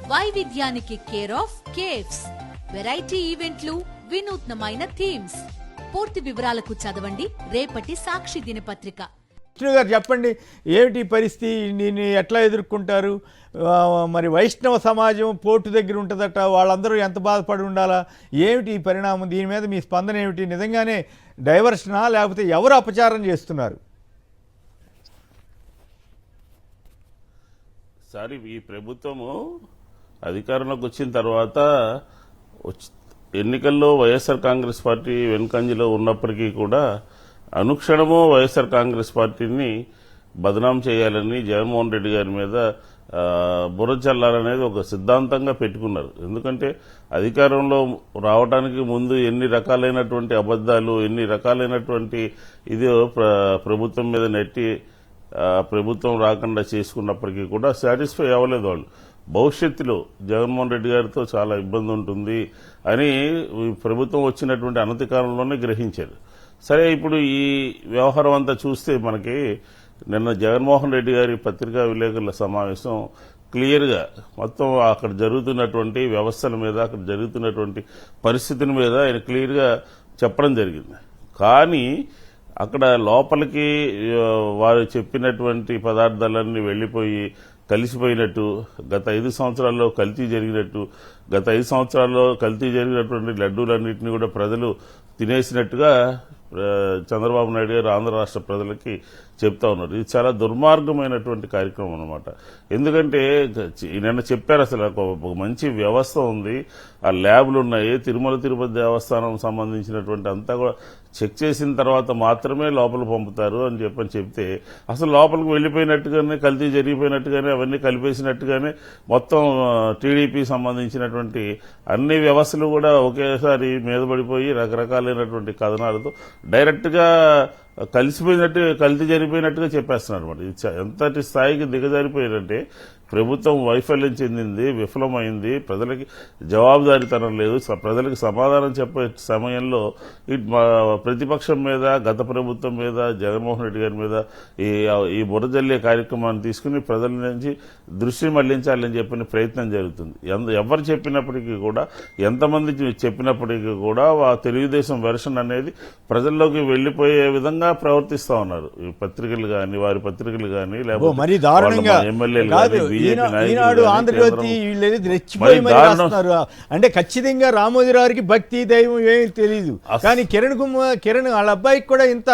వైవిధ్యానికి care of caves, variety ఈవెంట్లు, వినూత్నమైన థీమ్స్. పూర్తి వివరాలకు చదవండి రేపటి సాక్షి దినపత్రిక. విష్ణు గారు చెప్పండి, ఏమిటి పరిస్థితి, దీన్ని ఎట్లా ఎదుర్కొంటారు? మరి వైష్ణవ సమాజం పోర్టు దగ్గర ఉంటుందట, వాళ్ళందరూ ఎంత బాధపడి ఉండాలా? ఏమిటి ఈ పరిణామం? దీని మీద మీ స్పందన ఏమిటి? నిజంగానే డైవర్షనా లేకపోతే ఎవరు అపచారం చేస్తున్నారు? సారీ, ఈ ప్రభుత్వము అధికారంలోకి వచ్చిన తర్వాత ఎన్నికల్లో వైఎస్ఆర్ కాంగ్రెస్ పార్టీ వెనుకంజలో ఉన్నప్పటికీ కూడా అనుక్షణము వైఎస్ఆర్ కాంగ్రెస్ పార్టీని బదనాం చేయాలని జగన్మోహన్ రెడ్డి గారి మీద బుర్ర చల్లాలనేది ఒక సిద్ధాంతంగా పెట్టుకున్నారు. ఎందుకంటే అధికారంలో రావడానికి ముందు ఎన్ని రకాలైనటువంటి అబద్దాలు, ఎన్ని రకాలైనటువంటి ఇది ప్రభుత్వం మీద నెట్టి ప్రభుత్వం రాకుండా చేసుకున్నప్పటికీ కూడా సాటిస్ఫై అవ్వలేదు వాళ్ళు. భవిష్యత్తులో జగన్మోహన్ రెడ్డి గారితో చాలా ఇబ్బంది ఉంటుంది అని ప్రభుత్వం వచ్చినటువంటి అనతి కాలంలోనే గ్రహించారు. సరే, ఇప్పుడు ఈ వ్యవహారం అంతా చూస్తే మనకి నిన్న జగన్మోహన్ రెడ్డి గారి పత్రికా విలేకరుల సమావేశం క్లియర్గా మొత్తం అక్కడ జరుగుతున్నటువంటి వ్యవస్థల మీద, అక్కడ జరుగుతున్నటువంటి పరిస్థితుల మీద ఆయన క్లియర్గా చెప్పడం జరిగింది. కానీ అక్కడ లోపలికి వారు చెప్పినటువంటి పదార్థాలన్నీ వెళ్లిపోయి కలిసిపోయినట్టు, గత 5 సంవత్సరాల్లో కల్తీ జరిగినట్టు, గత 5 సంవత్సరాల్లో కల్తీ జరిగినటువంటి లడ్డూలన్నింటినీ కూడా ప్రజలు తినేసినట్టుగా చంద్రబాబు నాయుడు గారు ఆంధ్ర రాష్ట్ర ప్రజలకి చెప్తా ఉన్నారు. ఇది చాలా దుర్మార్గమైనటువంటి కార్యక్రమం అన్నమాట. ఎందుకంటే నిన్న చెప్పారు, అసలు ఒక మంచి వ్యవస్థ ఉంది, ఆ ల్యాబ్లు ఉన్నాయి, తిరుమల తిరుపతి దేవస్థానం సంబంధించినటువంటి అంతా కూడా చెక్ చేసిన తర్వాత మాత్రమే లోపల పంపుతారు అని చెప్తే అసలు లోపలికి వెళ్లిపోయినట్టుగానే, కల్తీ జరిగిపోయినట్టుగానే, అవన్నీ కలిపేసినట్టుగానే మొత్తం టీడీపీ సంబంధించినటువంటి అన్ని వ్యవస్థలు కూడా ఒకేసారి మీద పడిపోయి రకరకాలైనటువంటి కథనాలతో డైరెక్ట్ గా కలిసిపోయినట్టు, కల్తీ జరిగిపోయినట్టుగా చెప్పేస్తున్నారు అనమాట. ఇది ఎంతటి స్థాయికి దిగజారిపోయారంటే ప్రభుత్వం వైఫల్యం చెందింది, విఫలమైంది, ప్రజలకి జవాబుదారీతనం లేదు, ప్రజలకు సమాధానం చెప్పే సమయంలో ప్రతిపక్షం మీద, గత ప్రభుత్వం మీద, జగన్మోహన్ రెడ్డి గారి మీద ఈ బురజల్లే కార్యక్రమాన్ని తీసుకుని ప్రజల నుంచి దృష్టి మళ్లించాలని చెప్పిన ప్రయత్నం జరుగుతుంది. ఎవరు చెప్పినప్పటికీ కూడా, ఎంతమంది చెప్పినప్పటికీ కూడా తెలుగుదేశం వెర్షన్ అనేది ప్రజల్లోకి వెళ్లిపోయే విధంగా ప్రవర్తిస్తా ఉన్నారు. ఈ పత్రికలు కానీ, వారి పత్రికలు కానీ, లేకపోతే ఎమ్మెల్యేలు కానీ, ఈనాడు, ఆంధ్రజ్యోతి వీళ్ళేది రెచ్చిపోయి మరి రాస్తున్నారు. అంటే ఖచ్చితంగా రామోజీరావుకి భక్తి, దైవం ఏమీ తెలియదు. కానీ కిరణ్ వాళ్ళ అబ్బాయికి కూడా ఇంత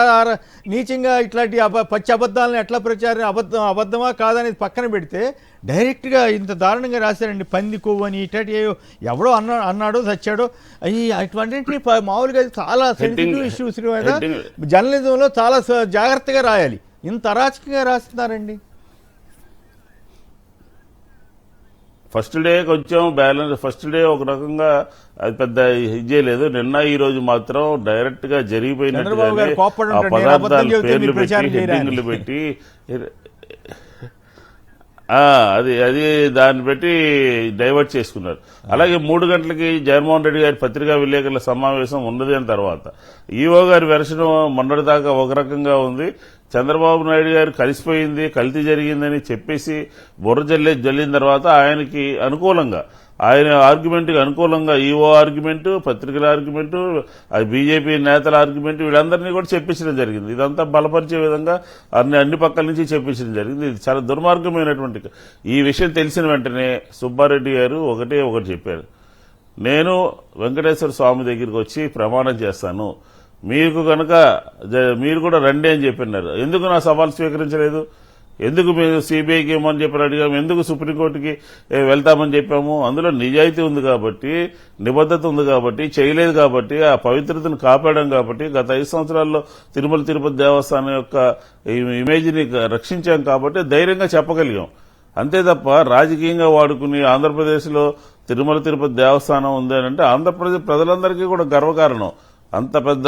నీచంగా ఇట్లాంటి పచ్చి అబద్ధాలను ఎట్లా ప్రచారం, అబద్ధమా కాదనేది పక్కన పెడితే డైరెక్ట్ గా ఇంత దారుణంగా రాశారండి. పంది కొవ్వు అని ఇట్లాంటి ఎవడో అన్నాడో చచ్చాడో, అటువంటి మామూలుగా చాలా సెన్సిటివ్ ఇష్యూస్ మీద జర్నలిజంలో చాలా జాగ్రత్తగా రాయాలి. ఇంత అరాచకంగా రాస్తున్నారండి. ఫస్ట్ డే కొంచెం బ్యాలెన్స్, ఫస్ట్ డే ఒక రకంగా అది పెద్ద ఇదే లేదు. నిన్న ఈ రోజు మాత్రం డైరెక్ట్ గా జరిగిపోయినట్టుగానే ఆ పదార్థాలు పేర్లు పెట్టి, హెడ్డింగ్లు పెట్టి, అది దాన్ని పెట్టి డైవర్ట్ చేసుకున్నారు. అలాగే 3 గంటలకి జగన్మోహన్ రెడ్డి గారి పత్రికా విలేకరుల సమావేశం ఉన్నది అని తర్వాత ఈఓ గారి వెర్షన్ మొన్నటిదాకా ఒక రకంగా ఉంది. చంద్రబాబు నాయుడు గారు కలిసిపోయింది, కల్తీ జరిగిందని చెప్పేసి బుర్ర జల్లిన తర్వాత ఆయనకి అనుకూలంగా, ఆయన ఆర్గ్యుమెంట్కి అనుకూలంగా ఈఓ ఆర్గ్యుమెంట్, పత్రికల ఆర్గ్యుమెంట్, బీజేపీ నేతల ఆర్గ్యుమెంట్, వీళ్ళందరినీ కూడా చెప్పించడం జరిగింది. ఇదంతా బలపరిచే విధంగా అన్ని పక్కల నుంచి చెప్పించడం జరిగింది. ఇది చాలా దుర్మార్గమైనటువంటి. ఈ విషయం తెలిసిన వెంటనే సుబ్బారెడ్డి గారు ఒకటి చెప్పారు, నేను వెంకటేశ్వర స్వామి దగ్గరికి వచ్చి ప్రమాణం చేస్తాను, మీకు కనుక మీరు కూడా రండి అని చెప్పినారు. ఎందుకు నా సవాల్ స్వీకరించలేదు? ఎందుకు మీరు సిబిఐకి ఏమని చెప్పి అడిగాము? ఎందుకు సుప్రీంకోర్టుకి వెళ్తామని చెప్పాము? అందులో నిజాయితీ ఉంది కాబట్టి, నిబద్ధత ఉంది కాబట్టి, చేయలేదు కాబట్టి, ఆ పవిత్రతను కాపాడాం కాబట్టి, గత 5 సంవత్సరాల్లో తిరుమల తిరుపతి దేవస్థానం యొక్క ఇమేజ్ని రక్షించాం కాబట్టి ధైర్యంగా చెప్పగలిగాం. అంతే తప్ప రాజకీయంగా వాడుకుని ఆంధ్రప్రదేశ్లో తిరుమల తిరుపతి దేవస్థానం ఉంది అని అంటే ఆంధ్రప్రదేశ్ ప్రజలందరికీ కూడా గర్వకారణం. అంత పెద్ద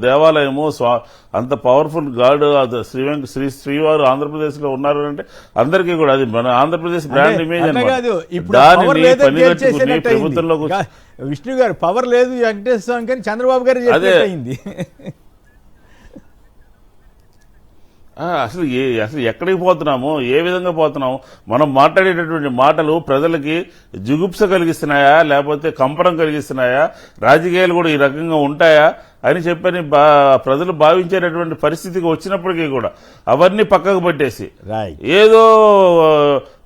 దేవాలయము, అంత పవర్ఫుల్ గాడ్ శ్రీవారు ఆంధ్రప్రదేశ్ లో ఉన్నారు అంటే అందరికీ కూడా అది మన ఆంధ్రప్రదేశ్ బ్రాండ్ ఇమేజ్ ప్రభుత్వంలో. విష్ణు గారు పవర్ లేదు వెంకటేశ్వర స్వామి కానీ చంద్రబాబు గారు అయింది. అసలు ఎక్కడికి పోతున్నాము, ఏ విధంగా పోతున్నాము, మనం మాట్లాడేటటువంటి మాటలు ప్రజలకి జుగుప్స కలిగిస్తున్నాయా, లేకపోతే కంపరం కలిగిస్తున్నాయా, రాజకీయాలు కూడా ఈ రకంగా ఉంటాయా అని చెప్పని ప్రజలు భావించేటటువంటి పరిస్థితికి వచ్చినప్పటికీ కూడా అవన్నీ పక్కకు పెట్టేసి ఏదో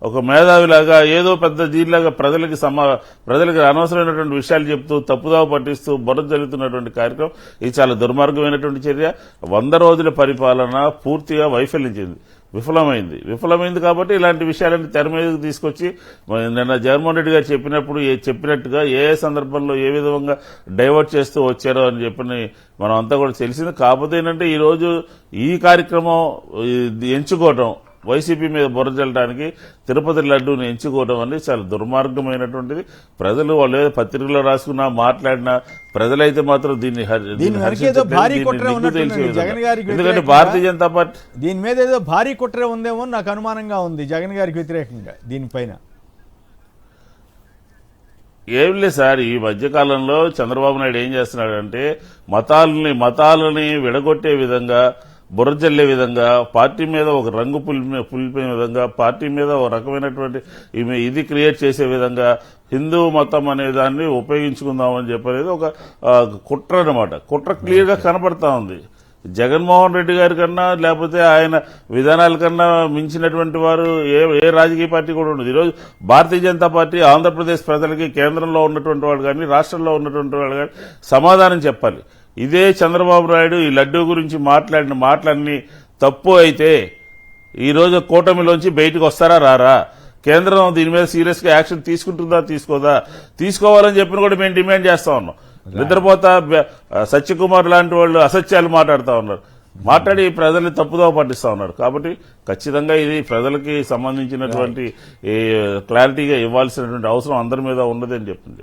ఒక మేధావిలాగా, ఏదో పెద్ద దీనిలాగా ప్రజలకి అనవసరమైనటువంటి విషయాలు చెప్తూ తప్పుదావ పట్టిస్తూ బురద జరుగుతున్నటువంటి కార్యక్రమం ఇది చాలా దుర్మార్గమైనటువంటి చర్య. 100 రోజుల పరిపాలన పూర్తిగా విఫలమైంది కాబట్టి ఇలాంటి విషయాలన్నీ తెర మీదకి తీసుకొచ్చి నిన్న జగన్మోహన్ రెడ్డి గారు చెప్పినట్టుగా ఏ సందర్భంలో ఏ విధంగా డైవర్ట్ చేస్తూ వచ్చారో అని చెప్పని మనం అంతా కూడా తెలిసింది. కాకపోతే ఏంటంటే ఈరోజు ఈ కార్యక్రమం ఎంచుకోవటం, వైసీపీ మీద బురద జల్లడానికి తిరుపతి లడ్డూని ఎంచుకోవడం అనేది చాలా దుర్మార్గమైనటువంటిది. ప్రజలు వాళ్ళు పత్రికలో రాసుకున్నా మాట్లాడినా ప్రజలైతే మాత్రం ఎందుకంటే భారతీయ జనతా పార్టీ దీని మీద ఏదో భారీ కుట్ర ఉందేమో నాకు అనుమానంగా ఉంది జగన్ గారికి వ్యతిరేకంగా. దీనిపైన ఏం లేదు సార్, ఈ మధ్యకాలంలో చంద్రబాబు నాయుడు ఏం చేస్తున్నాడంటే మతాలని విడగొట్టే విధంగా, బుర్రజల్లే విధంగా, పార్టీ మీద ఒక రంగు పులిపే విధంగా, పార్టీ మీద ఒక రకమైనటువంటి ఇది క్రియేట్ చేసే విధంగా హిందూ మతం అనే దాన్ని ఉపయోగించుకుందామని చెప్పనేది ఒక కుట్ర అన్నమాట. కుట్ర క్లియర్ గా కనపడతా ఉంది. జగన్మోహన్ రెడ్డి గారి కన్నా లేకపోతే ఆయన విధానాల కన్నా మించినటువంటి వారు ఏ రాజకీయ పార్టీ కూడా ఉండదు. ఈరోజు భారతీయ జనతా పార్టీ ఆంధ్రప్రదేశ్ ప్రజలకి కేంద్రంలో ఉన్నటువంటి వాళ్ళు కానీ, రాష్ట్రంలో ఉన్నటువంటి వాళ్ళు కానీ సమాధానం చెప్పాలి. ఇదే చంద్రబాబు నాయుడు ఈ లడ్డూ గురించి మాట్లాడిన మాటలన్నీ తప్పు అయితే ఈరోజు కూటమిలోంచి బయటకు వస్తారా రారా? కేంద్రం దీని మీద సీరియస్ గా యాక్షన్ తీసుకుంటుందా తీసుకోవాలని చెప్పిన కూడా మేము డిమాండ్ చేస్తా ఉన్నాం. నిద్రపోతా సత్యకుమార్ లాంటి వాళ్ళు అసత్యాలు మాట్లాడుతూ ఉన్నారు, మాట్లాడి ప్రజల్ని తప్పుదోవ పట్టిస్తా ఉన్నారు. కాబట్టి ఖచ్చితంగా ఇది ప్రజలకి సంబంధించినటువంటి క్లారిటీగా ఇవ్వాల్సినటువంటి అవసరం అందరి మీద ఉన్నదని చెప్తుంది.